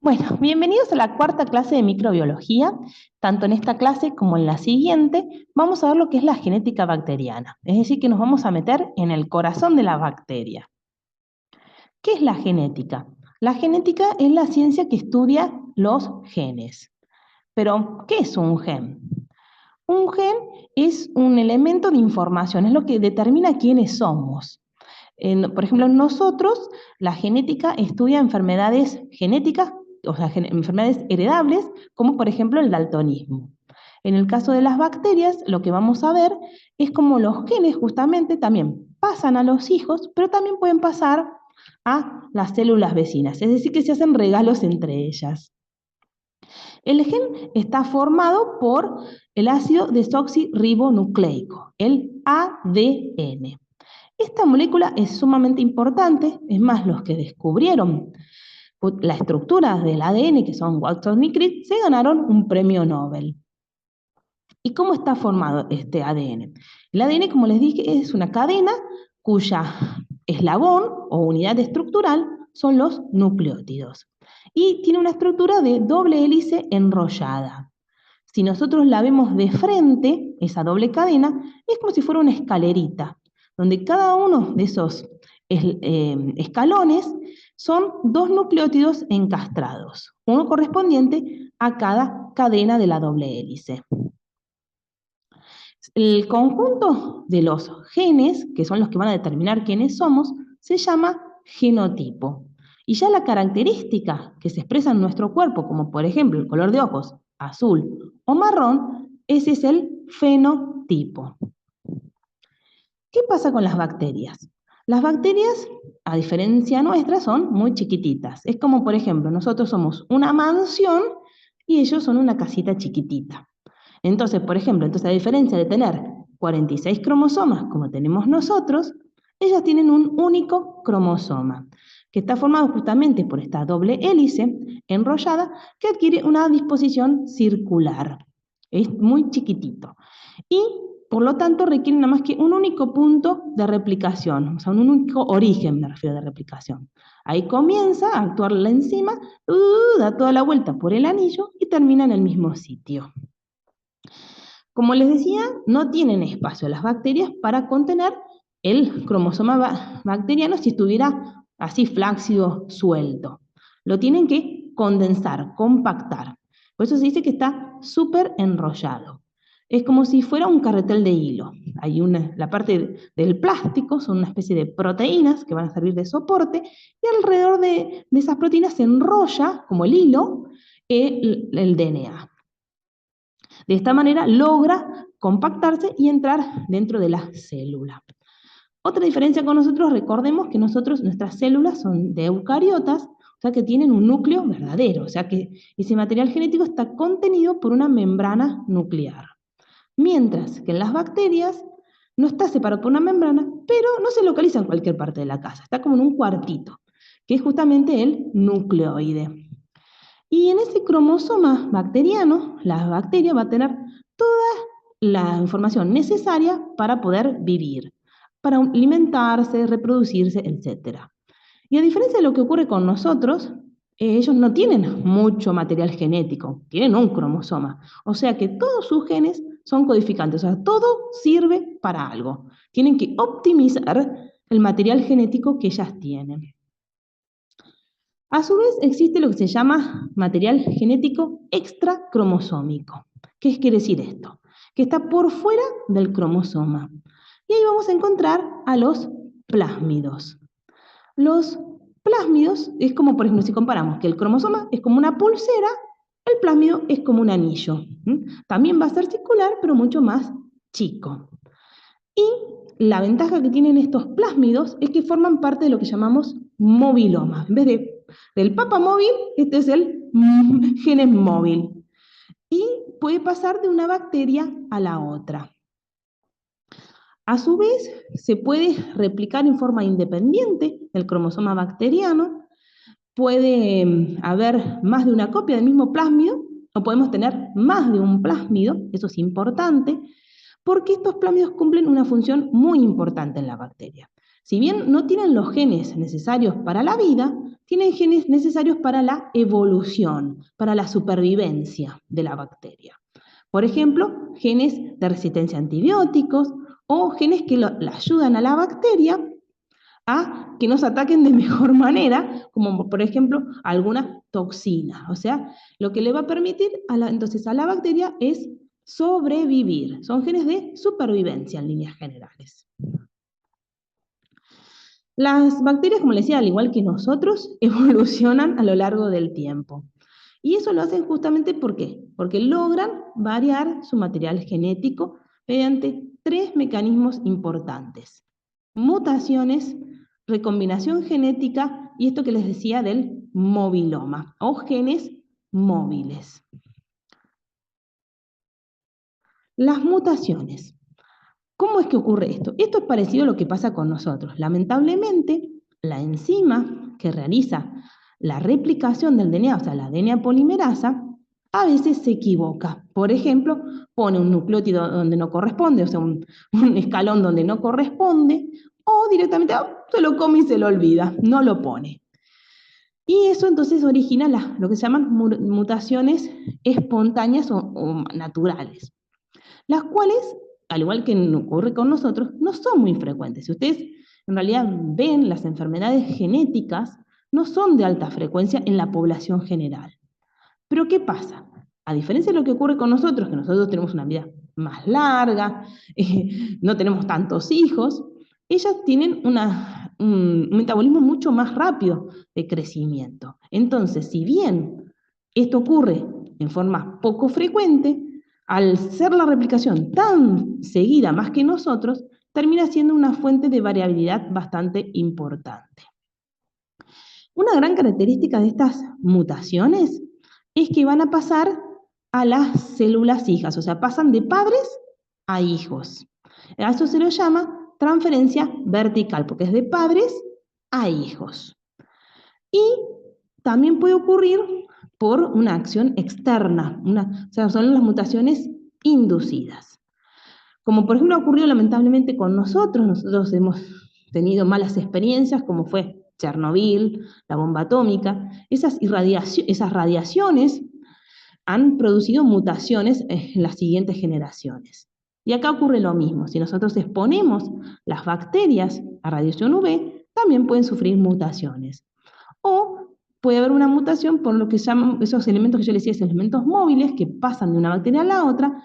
Bueno, bienvenidos a la cuarta clase de microbiología. Tanto en esta clase como en la siguiente vamos a ver lo que es la genética bacteriana. Es decir, que nos vamos a meter en el corazón de la bacteria. ¿Qué es la genética? La genética es la ciencia que estudia los genes. Pero, ¿qué es un gen? Un gen es un elemento de información, es lo que determina quiénes somos. Por ejemplo, nosotros, la genética estudia enfermedades genéticas, o sea, enfermedades heredables, como por ejemplo el daltonismo. En el caso de las bacterias, lo que vamos a ver es cómo los genes justamente también pasan a los hijos, pero también pueden pasar a las células vecinas, es decir, que se hacen regalos entre ellas. El gen está formado por el ácido desoxirribonucleico, el ADN. Esta molécula es sumamente importante, es más, los que descubrieron la estructura del ADN, que son Watson y Crick, se ganaron un premio Nobel. ¿Y cómo está formado este ADN? El ADN, como les dije, es una cadena cuya eslabón o unidad estructural son los nucleótidos. Y tiene una estructura de doble hélice enrollada. Si nosotros la vemos de frente, esa doble cadena, es como si fuera una escalerita, donde cada uno de esos escalones son dos nucleótidos encastrados, uno correspondiente a cada cadena de la doble hélice. El conjunto de los genes, que son los que van a determinar quiénes somos, se llama genotipo. Y ya la característica que se expresa en nuestro cuerpo, como por ejemplo el color de ojos, azul o marrón, ese es el fenotipo. ¿Qué pasa con las bacterias? Las bacterias, a diferencia nuestra, son muy chiquititas. Es como, por ejemplo, nosotros somos una mansión y ellos son una casita chiquitita. Entonces, por ejemplo, a diferencia de tener 46 cromosomas como tenemos nosotros, ellas tienen un único cromosoma, que está formado justamente por esta doble hélice enrollada que adquiere una disposición circular. Es muy chiquitito. Y, por lo tanto, requiere nada más que un único punto de replicación, o sea, un único origen, me refiero, de replicación. Ahí comienza a actuar la enzima, da toda la vuelta por el anillo y termina en el mismo sitio. Como les decía, no tienen espacio las bacterias para contener el cromosoma bacteriano si estuviera así flácido, suelto. Lo tienen que condensar, compactar. Por eso se dice que está súper enrollado. Es como si fuera un carretel de hilo. Hay la parte del plástico, son una especie de proteínas que van a servir de soporte, y alrededor de esas proteínas se enrolla, como el hilo, el DNA. De esta manera logra compactarse y entrar dentro de la célula. Otra diferencia con nosotros, recordemos que nuestras células son de eucariotas, o sea que tienen un núcleo verdadero, o sea que ese material genético está contenido por una membrana nuclear. Mientras que en las bacterias no está separado por una membrana, pero no se localiza en cualquier parte de la casa, está como en un cuartito, que es justamente el nucleoide. Y en ese cromosoma bacteriano, la bacteria va a tener toda la información necesaria para poder vivir, para alimentarse, reproducirse, etc. Y a diferencia de lo que ocurre con nosotros, ellos no tienen mucho material genético, tienen un cromosoma. O sea que todos sus genes son codificantes, o sea, todo sirve para algo. Tienen que optimizar el material genético que ellas tienen. A su vez, existe lo que se llama material genético extracromosómico. ¿Qué quiere decir esto? Que está por fuera del cromosoma. Y ahí vamos a encontrar a los plásmidos. Los plásmidos es como, por ejemplo, si comparamos que el cromosoma es como una pulsera, el plásmido es como un anillo. También va a ser circular, pero mucho más chico. Y la ventaja que tienen estos plásmidos es que forman parte de lo que llamamos movilomas. En vez del papamóvil, este es el genes móvil. Y puede pasar de una bacteria a la otra. A su vez, se puede replicar en forma independiente el cromosoma bacteriano. Puede haber más de una copia del mismo plásmido, o podemos tener más de un plásmido, eso es importante, porque estos plásmidos cumplen una función muy importante en la bacteria. Si bien no tienen los genes necesarios para la vida, tienen genes necesarios para la evolución, para la supervivencia de la bacteria. Por ejemplo, genes de resistencia a antibióticos o genes que le ayudan a la bacteria a que nos ataquen de mejor manera, como por ejemplo alguna toxina. O sea, lo que le va a permitir entonces a la bacteria es sobrevivir. Son genes de supervivencia en líneas generales. Las bacterias, como les decía, al igual que nosotros, evolucionan a lo largo del tiempo. Y eso lo hacen justamente ¿por qué? Porque logran variar su material genético mediante 3 mecanismos importantes: mutaciones, recombinación genética y esto que les decía del moviloma, o genes móviles. Las mutaciones. ¿Cómo es que ocurre esto? Esto es parecido a lo que pasa con nosotros. Lamentablemente, la enzima que realiza la replicación del DNA, o sea, la DNA polimerasa, a veces se equivoca. Por ejemplo, pone un nucleótido donde no corresponde, o sea, un escalón donde no corresponde, o directamente se lo come y se lo olvida, no lo pone. Y eso entonces origina lo que se llaman mutaciones espontáneas o naturales, las cuales, al igual que ocurre con nosotros, no son muy frecuentes. Si ustedes en realidad ven, las enfermedades genéticas no son de alta frecuencia en la población general. Pero ¿qué pasa? A diferencia de lo que ocurre con nosotros, que nosotros tenemos una vida más larga, no tenemos tantos hijos, ellas tienen un metabolismo mucho más rápido de crecimiento. Entonces, si bien esto ocurre en forma poco frecuente, al ser la replicación tan seguida más que nosotros, termina siendo una fuente de variabilidad bastante importante. Una gran característica de estas mutaciones es que van a pasar a las células hijas, o sea, pasan de padres a hijos. A eso se lo llama transferencia vertical, porque es de padres a hijos. Y también puede ocurrir por una acción externa, o sea, son las mutaciones inducidas. Como por ejemplo ha ocurrido lamentablemente con nosotros hemos tenido malas experiencias, como fue Chernobyl, la bomba atómica, esas radiaciones han producido mutaciones en las siguientes generaciones. Y acá ocurre lo mismo, si nosotros exponemos las bacterias a radiación UV, también pueden sufrir mutaciones. O puede haber una mutación por lo que llaman esos elementos que yo les decía, esos elementos móviles que pasan de una bacteria a la otra,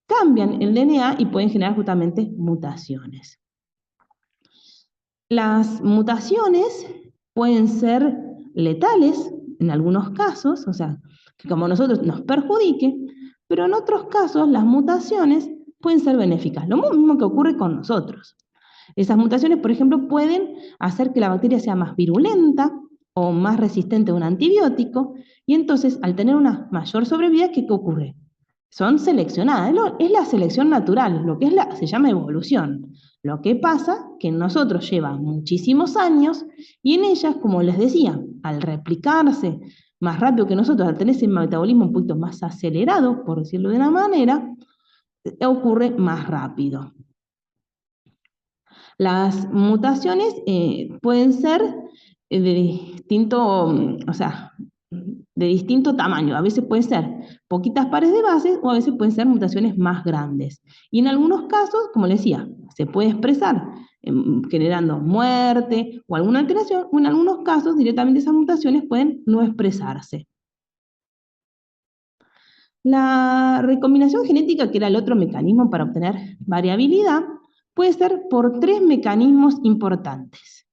cambian el DNA y pueden generar justamente mutaciones. Las mutaciones pueden ser letales en algunos casos, o sea, que como nosotros nos perjudique, pero en otros casos las mutaciones pueden ser benéficas, lo mismo que ocurre con nosotros. Esas mutaciones, por ejemplo, pueden hacer que la bacteria sea más virulenta o más resistente a un antibiótico, y entonces al tener una mayor sobrevida, ¿qué ocurre? Son seleccionadas, es la selección natural, lo que se llama evolución. Lo que pasa que en nosotros lleva muchísimos años y en ellas, como les decía, al replicarse más rápido que nosotros, al tener ese metabolismo un poquito más acelerado, por decirlo de una manera, ocurre más rápido. Las mutaciones pueden ser de distinto tamaño. A veces pueden ser poquitas pares de bases o a veces pueden ser mutaciones más grandes. Y en algunos casos, como les decía, se puede expresar generando muerte o alguna alteración, o en algunos casos directamente esas mutaciones pueden no expresarse. La recombinación genética, que era el otro mecanismo para obtener variabilidad, puede ser por 3 mecanismos importantes: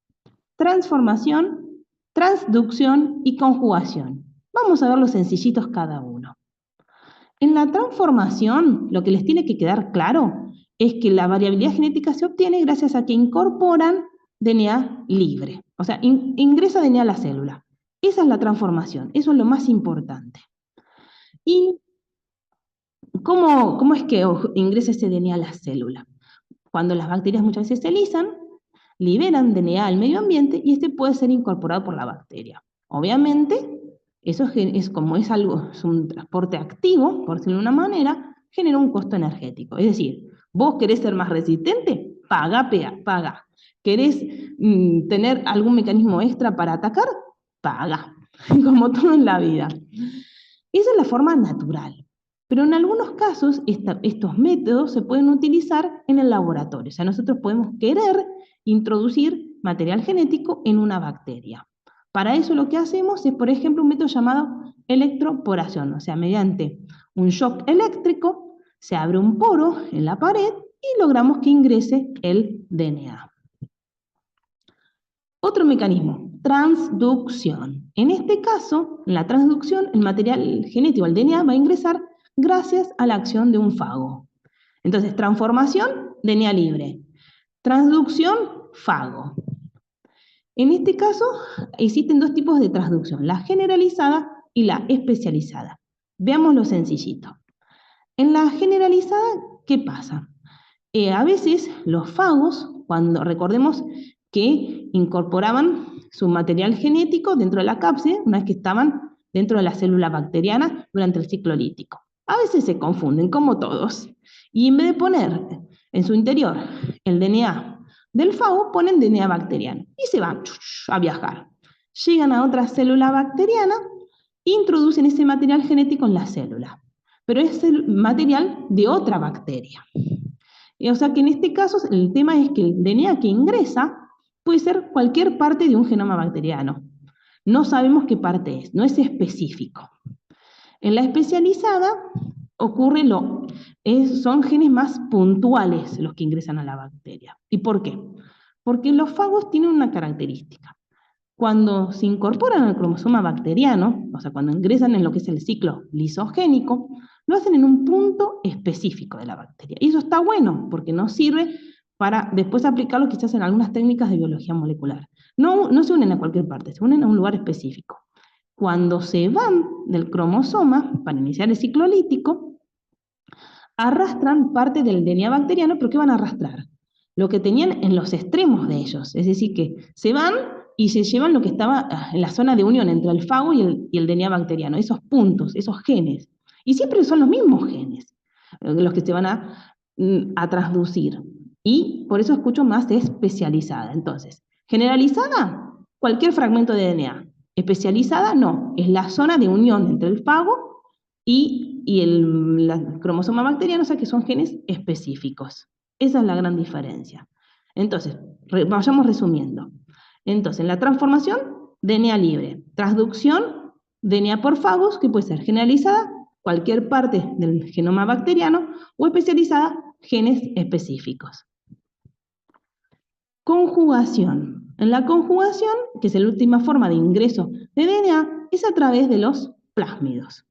transformación, transducción y conjugación. Vamos a ver los sencillitos cada uno. En la transformación, lo que les tiene que quedar claro es que la variabilidad genética se obtiene gracias a que incorporan DNA libre, o sea, ingresa DNA a la célula. Esa es la transformación, eso es lo más importante. ¿Y cómo es que ingresa ese DNA a la célula? Cuando las bacterias muchas veces se lisan, liberan DNA al medio ambiente y este puede ser incorporado por la bacteria. Obviamente, eso es como es un transporte activo, por decirlo de una manera, genera un costo energético. Es decir, vos querés ser más resistente, paga. ¿Querés tener algún mecanismo extra para atacar? Paga, como todo en la vida. Esa es la forma natural. Pero en algunos casos estos métodos se pueden utilizar en el laboratorio. O sea, nosotros podemos querer introducir material genético en una bacteria. Para eso lo que hacemos es, por ejemplo, un método llamado electroporación. O sea, mediante un shock eléctrico se abre un poro en la pared y logramos que ingrese el DNA. Otro mecanismo, transducción. En este caso, en la transducción, el material genético, el DNA, va a ingresar gracias a la acción de un fago. Entonces, transformación, DNA libre. Transducción, fago. En este caso, existen dos tipos de transducción, la generalizada y la especializada. Veámoslo sencillito. En la generalizada, ¿qué pasa? A veces los fagos, cuando recordemos que incorporaban su material genético dentro de la cápside, una vez que estaban dentro de la célula bacteriana durante el ciclo lítico. A veces se confunden, como todos, y en vez de poner en su interior el DNA del fago, ponen DNA bacteriano, y se van a viajar. Llegan a otra célula bacteriana, introducen ese material genético en la célula, pero es el material de otra bacteria. O sea que en este caso el tema es que el DNA que ingresa puede ser cualquier parte de un genoma bacteriano. No sabemos qué parte es, no es específico. En la especializada ocurre son genes más puntuales los que ingresan a la bacteria. ¿Y por qué? Porque los fagos tienen una característica. Cuando se incorporan al cromosoma bacteriano, o sea, cuando ingresan en lo que es el ciclo lisogénico, lo hacen en un punto específico de la bacteria. Y eso está bueno, porque nos sirve para después aplicarlo quizás en algunas técnicas de biología molecular. No se unen a cualquier parte, se unen a un lugar específico. Cuando se van del cromosoma para iniciar el ciclo lítico, arrastran parte del DNA bacteriano, pero ¿qué van a arrastrar? Lo que tenían en los extremos de ellos, es decir, que se van y se llevan lo que estaba en la zona de unión entre el fago y el DNA bacteriano, esos puntos, esos genes. Y siempre son los mismos genes los que se van a transducir. Y por eso escucho más especializada. Entonces, generalizada, cualquier fragmento de DNA. Especializada, no, es la zona de unión entre el fago y el cromosoma bacteriano, o sea que son genes específicos. Esa es la gran diferencia. Entonces, vayamos resumiendo. Entonces, en la transformación, DNA libre. Transducción, DNA por fagos, que puede ser generalizada, cualquier parte del genoma bacteriano, o especializada, genes específicos. Conjugación. En la conjugación, que es la última forma de ingreso de DNA, es a través de los plásmidos.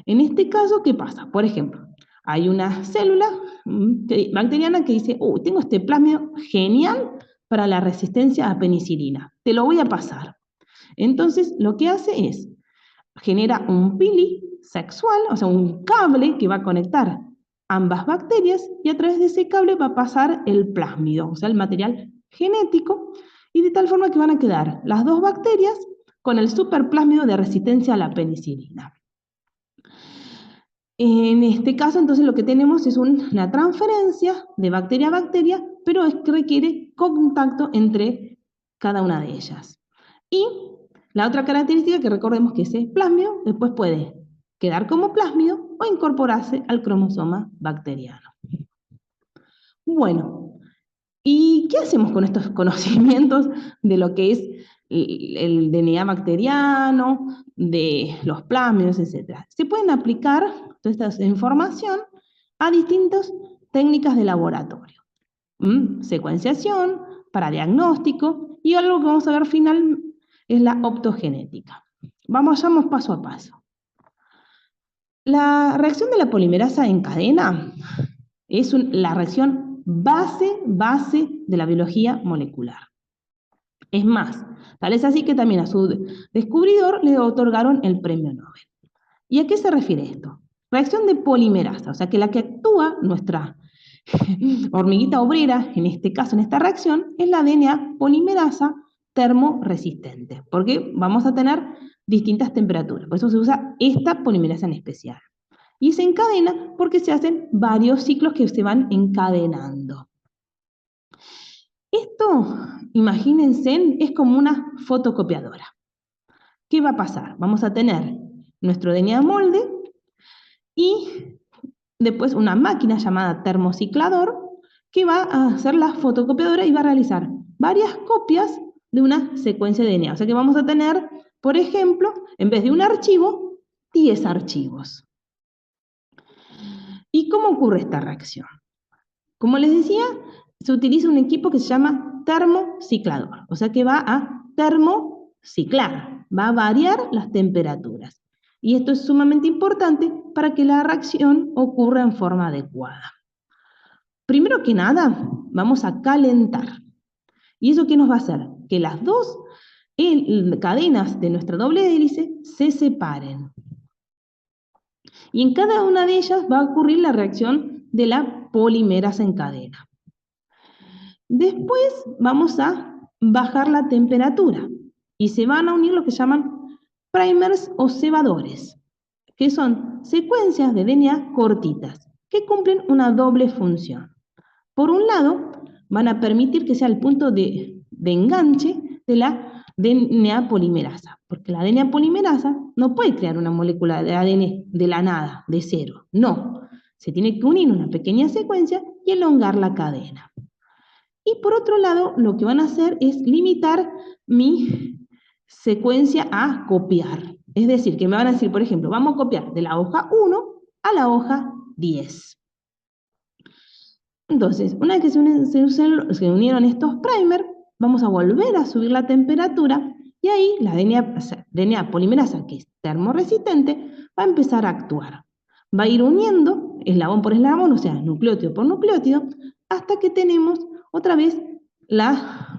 En este caso, ¿qué pasa? Por ejemplo, hay una célula bacteriana que dice, tengo este plásmido genial para la resistencia a penicilina, te lo voy a pasar. Entonces, lo que hace es, genera un pili sexual, o sea, un cable que va a conectar ambas bacterias, y a través de ese cable va a pasar el plásmido, o sea, el material genético, y de tal forma que van a quedar las dos bacterias con el superplásmido de resistencia a la penicilina. En este caso, entonces, lo que tenemos es una transferencia de bacteria a bacteria, pero es que requiere contacto entre cada una de ellas. Y la otra característica que recordemos que ese plásmido después puede quedar como plásmido o incorporarse al cromosoma bacteriano. Bueno, ¿y qué hacemos con estos conocimientos de lo que es el DNA bacteriano, de los plásmidos, etcétera? Se pueden aplicar toda esta información a distintas técnicas de laboratorio. Secuenciación, para diagnóstico, y algo que vamos a ver al final es la optogenética. Vamos paso a paso. La reacción de la polimerasa en cadena es la reacción base de la biología molecular. Es más, tal es así que también a su descubridor le otorgaron el premio Nobel. ¿Y a qué se refiere esto? Reacción de polimerasa, o sea que la que actúa nuestra hormiguita obrera, en este caso, en esta reacción, es la DNA polimerasa termoresistente, porque vamos a tener distintas temperaturas, por eso se usa esta polimerasa en especial. Y se encadena porque se hacen varios ciclos que se van encadenando. Esto, imagínense, es como una fotocopiadora. ¿Qué va a pasar? Vamos a tener nuestro DNA molde y después una máquina llamada termociclador que va a hacer la fotocopiadora y va a realizar varias copias de una secuencia de DNA. O sea que vamos a tener, por ejemplo, en vez de un archivo, 10 archivos. ¿Y cómo ocurre esta reacción? Como les decía, se utiliza un equipo que se llama termociclador, o sea que va a termociclar, va a variar las temperaturas. Y esto es sumamente importante para que la reacción ocurra en forma adecuada. Primero que nada, vamos a calentar. ¿Y eso qué nos va a hacer? Que las dos cadenas de nuestra doble hélice se separen. Y en cada una de ellas va a ocurrir la reacción de la polimerasa en cadena. Después vamos a bajar la temperatura y se van a unir lo que llaman primers o cebadores, que son secuencias de DNA cortitas que cumplen una doble función. Por un lado, van a permitir que sea el punto de enganche de la DNA polimerasa, porque la DNA polimerasa no puede crear una molécula de ADN de la nada, de cero, no. Se tiene que unir una pequeña secuencia y elongar la cadena. Y por otro lado, lo que van a hacer es limitar mi secuencia a copiar. Es decir, que me van a decir, por ejemplo, vamos a copiar de la hoja 1 a la hoja 10. Entonces, una vez que se unieron estos primers, vamos a volver a subir la temperatura y ahí la DNA polimerasa, que es termorresistente, va a empezar a actuar. Va a ir uniendo eslabón por eslabón, o sea, nucleótido por nucleótido, hasta que tenemos otra vez la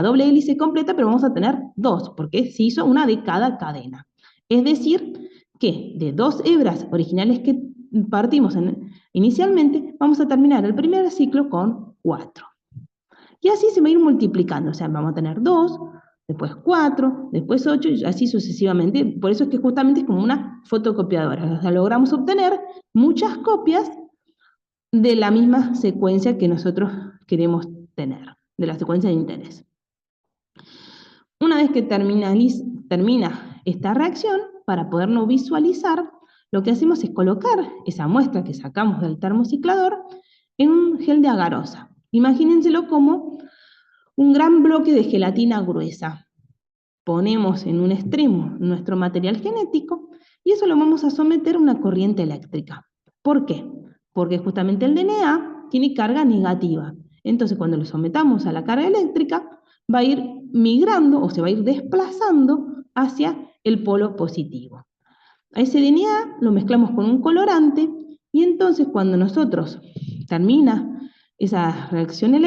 doble hélice completa, pero vamos a tener dos, porque se hizo una de cada cadena. Es decir, que de 2 hebras originales que partimos inicialmente, vamos a terminar el primer ciclo con 4. Y así se va a ir multiplicando, o sea, vamos a tener 2, después 4, después 8, y así sucesivamente. Por eso es que justamente es como una fotocopiadora. O sea, logramos obtener muchas copias de la misma secuencia que nosotros queremos tener, de la secuencia de interés. Una vez que termina esta reacción, para podernos visualizar, lo que hacemos es colocar esa muestra que sacamos del termociclador en un gel de agarosa. Imagínenselo como un gran bloque de gelatina gruesa. Ponemos en un extremo nuestro material genético y eso lo vamos a someter a una corriente eléctrica. ¿Por qué? Porque justamente el DNA tiene carga negativa. Entonces, cuando lo sometamos a la carga eléctrica, va a ir migrando o se va a ir desplazando hacia el polo positivo. A ese DNA lo mezclamos con un colorante y entonces cuando nosotros termina esa reacción,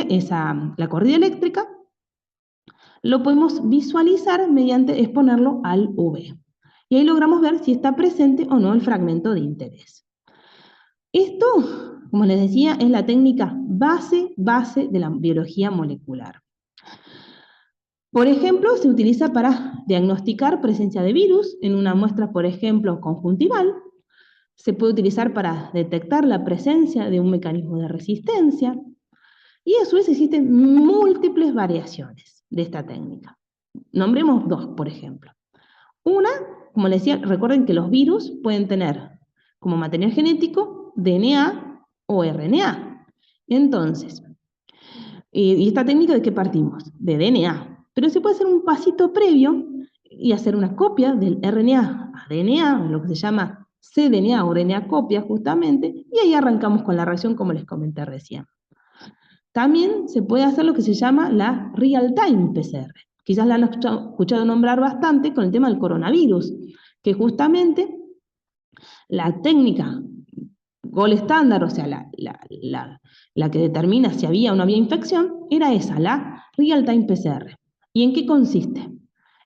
la corrida eléctrica, lo podemos visualizar mediante exponerlo al UV. Y ahí logramos ver si está presente o no el fragmento de interés. Esto, como les decía, es la técnica base de la biología molecular. Por ejemplo, se utiliza para diagnosticar presencia de virus en una muestra, por ejemplo, conjuntival. Se puede utilizar para detectar la presencia de un mecanismo de resistencia. Y a su vez existen múltiples variaciones de esta técnica. Nombremos dos, por ejemplo. Una, como les decía, recuerden que los virus pueden tener como material genético DNA o RNA. Entonces, ¿y esta técnica de qué partimos? De DNA. Pero se puede hacer un pasito previo y hacer una copia del RNA a DNA, lo que se llama cDNA o RNA copia justamente, y ahí arrancamos con la reacción como les comenté recién. También se puede hacer lo que se llama la real-time PCR. Quizás la han escuchado nombrar bastante con el tema del coronavirus, que justamente la técnica gold estándar, o sea, la que determina si había o no había infección, era esa, la real-time PCR. ¿Y en qué consiste?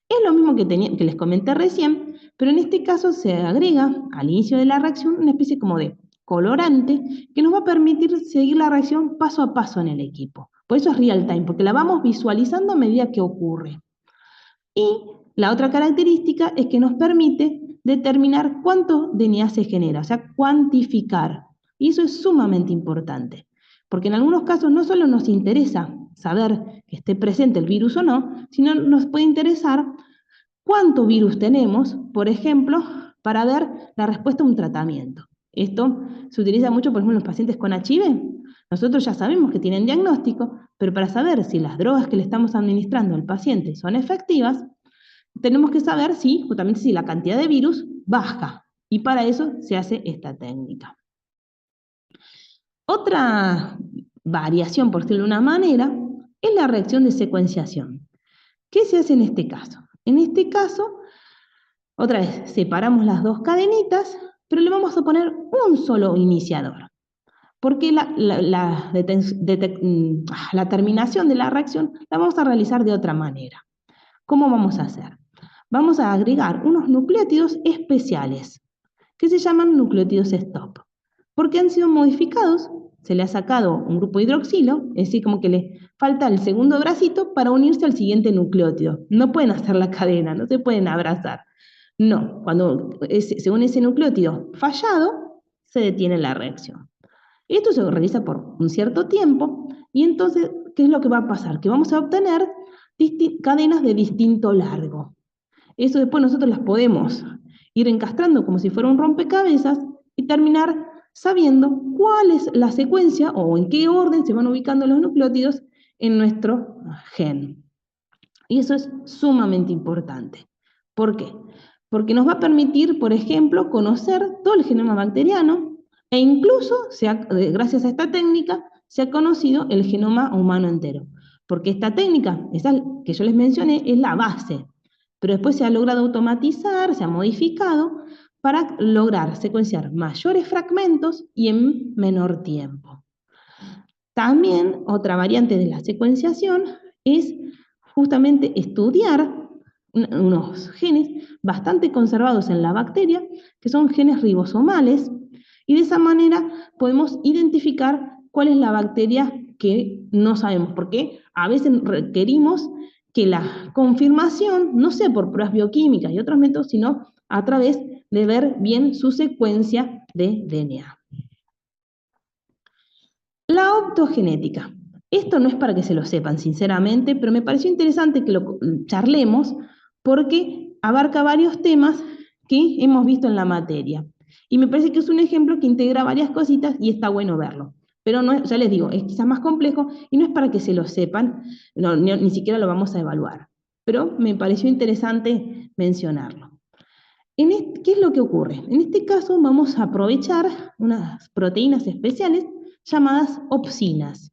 Es lo mismo que les comenté recién, pero en este caso se agrega al inicio de la reacción una especie como de colorante que nos va a permitir seguir la reacción paso a paso en el equipo. Por eso es real time, porque la vamos visualizando a medida que ocurre. Y la otra característica es que nos permite determinar cuánto DNA se genera, o sea, cuantificar. Y eso es sumamente importante, porque en algunos casos no solo nos interesa saber que esté presente el virus o no, sino nos puede interesar cuánto virus tenemos, por ejemplo, para ver la respuesta a un tratamiento. Esto se utiliza mucho, por ejemplo, en los pacientes con HIV. Nosotros ya sabemos que tienen diagnóstico, pero para saber si las drogas que le estamos administrando al paciente son efectivas, tenemos que saber si, justamente, si la cantidad de virus baja. Y para eso se hace esta técnica. Otra variación, por decirlo de una manera, es la reacción de secuenciación. ¿Qué se hace en este caso? En este caso, otra vez, separamos las dos cadenitas, pero le vamos a poner un solo iniciador. Porque la terminación de la reacción la vamos a realizar de otra manera. ¿Cómo vamos a hacer? Vamos a agregar unos nucleótidos especiales, que se llaman nucleótidos stop, porque han sido modificados, se le ha sacado un grupo hidroxilo, es decir, como que le falta el segundo bracito para unirse al siguiente nucleótido. No pueden hacer la cadena, no se pueden abrazar. No, cuando se une ese nucleótido fallado, se detiene la reacción. Esto se realiza por un cierto tiempo, y entonces, ¿qué es lo que va a pasar? Que vamos a obtener cadenas de distinto largo. Eso después nosotros las podemos ir encastrando como si fuera un rompecabezas y terminar sabiendo cuál es la secuencia o en qué orden se van ubicando los nucleótidos en nuestro gen. Y eso es sumamente importante. ¿Por qué? Porque nos va a permitir, por ejemplo, conocer todo el genoma bacteriano e incluso, gracias a esta técnica, se ha conocido el genoma humano entero. Porque esta técnica, esa que yo les mencioné, es la base. Pero después se ha logrado automatizar, se ha modificado para lograr secuenciar mayores fragmentos y en menor tiempo. También otra variante de la secuenciación es justamente estudiar unos genes bastante conservados en la bacteria, que son genes ribosomales, y de esa manera podemos identificar cuál es la bacteria que no sabemos, porque a veces requerimos que la confirmación no sea por pruebas bioquímicas y otros métodos, sino a través de ver bien su secuencia de DNA. La optogenética. Esto no es para que se lo sepan, sinceramente, pero me pareció interesante que lo charlemos porque abarca varios temas que hemos visto en la materia. Y me parece que es un ejemplo que integra varias cositas y está bueno verlo. Pero no es, ya les digo, es quizás más complejo y no es para que se lo sepan, no, ni siquiera lo vamos a evaluar. Pero me pareció interesante mencionarlo. ¿Qué es lo que ocurre? En este caso vamos a aprovechar unas proteínas especiales llamadas opsinas.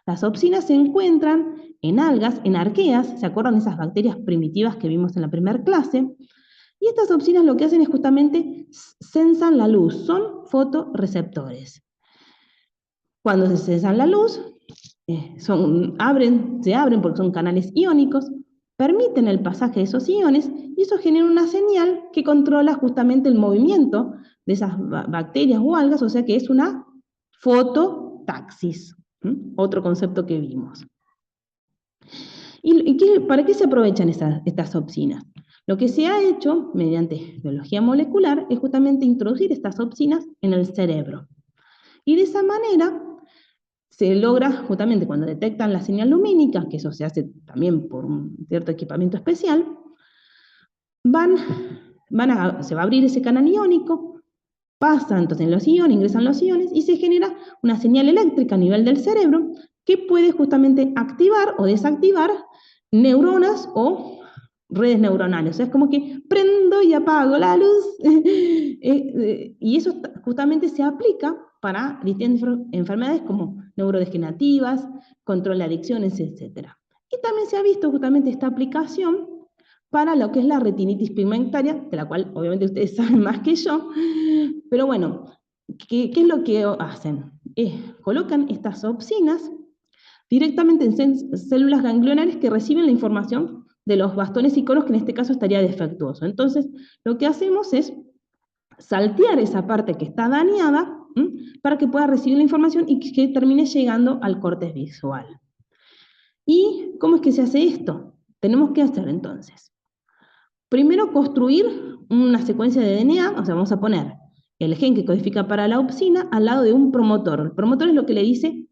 Las opsinas se encuentran en algas, en arqueas, ¿se acuerdan de esas bacterias primitivas que vimos en la primera clase? Y estas opsinas lo que hacen es justamente sensan la luz, son fotorreceptores. Cuando se sensan la luz, se abren porque son canales iónicos, permiten el pasaje de esos iones y eso genera una señal que controla justamente el movimiento de esas bacterias o algas, o sea que es una fototaxis, otro concepto que vimos. ¿Para qué se aprovechan estas opsinas? Lo que se ha hecho mediante biología molecular es justamente introducir estas opsinas en el cerebro. Y de esa manera se logra justamente cuando detectan la señal lumínica, que eso se hace también por un cierto equipamiento especial, se va a abrir ese canal iónico, pasan entonces los iones, ingresan los iones y se genera una señal eléctrica a nivel del cerebro que puede justamente activar o desactivar neuronas o redes neuronales. O sea, es como que prendo y apago la luz y eso justamente se aplica para distintas enfermedades como neurodegenerativas, control de adicciones, etc. Y también se ha visto justamente esta aplicación para lo que es la retinitis pigmentaria, de la cual obviamente ustedes saben más que yo, pero bueno, ¿qué es lo que hacen? Colocan estas opsinas directamente en células ganglionares que reciben la información de los bastones y conos, que en este caso estaría defectuoso. Entonces, lo que hacemos es saltear esa parte que está dañada para que pueda recibir la información y que termine llegando al córtex visual. ¿Y cómo es que se hace esto? Tenemos que hacer entonces, primero construir una secuencia de DNA, o sea, vamos a poner el gen que codifica para la opsina al lado de un promotor. El promotor es lo que le dice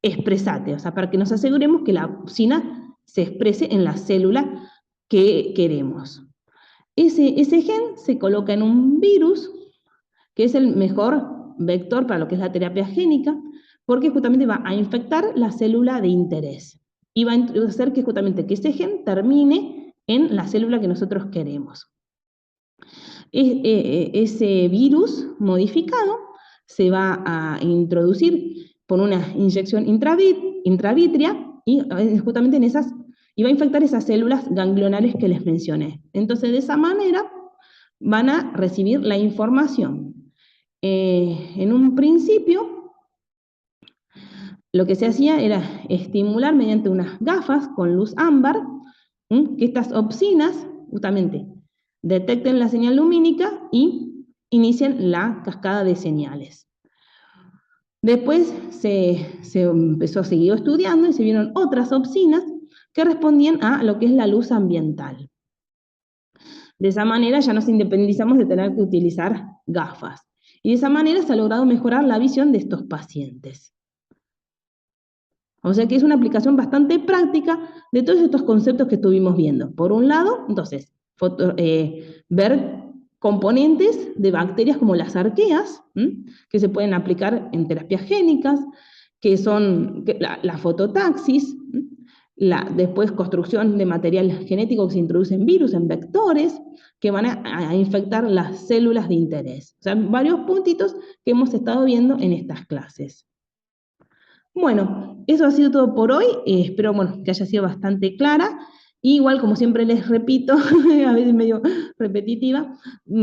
expresate, o sea, para que nos aseguremos que la opsina se exprese en la célula que queremos. Ese gen se coloca en un virus, que es el mejor vector para lo que es la terapia génica, porque justamente va a infectar la célula de interés y va a hacer que justamente que ese gen termine en la célula que nosotros queremos. Ese virus modificado se va a introducir por una inyección intravítrea y justamente en esas, y va a infectar esas células ganglionales que les mencioné. Entonces, de esa manera van a recibir la información. En un principio, lo que se hacía era estimular mediante unas gafas con luz ámbar, que estas opsinas justamente detecten la señal lumínica y inicien la cascada de señales. Después se empezó a seguir estudiando y se vieron otras opsinas que respondían a lo que es la luz ambiental. De esa manera ya nos independizamos de tener que utilizar gafas. Y de esa manera se ha logrado mejorar la visión de estos pacientes. O sea que es una aplicación bastante práctica de todos estos conceptos que estuvimos viendo. Por un lado, entonces, ver componentes de bacterias como las arqueas, que se pueden aplicar en terapias génicas, que son la fototaxis, después construcción de material genético que se introduce en virus, en vectores, que van a infectar las células de interés. O sea, varios puntitos que hemos estado viendo en estas clases. Bueno, eso ha sido todo por hoy. Espero que haya sido bastante clara. Igual, como siempre les repito, a veces medio repetitiva,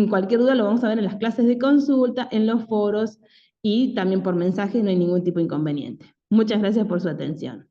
cualquier duda lo vamos a ver en las clases de consulta, en los foros y también por mensaje, no hay ningún tipo de inconveniente. Muchas gracias por su atención.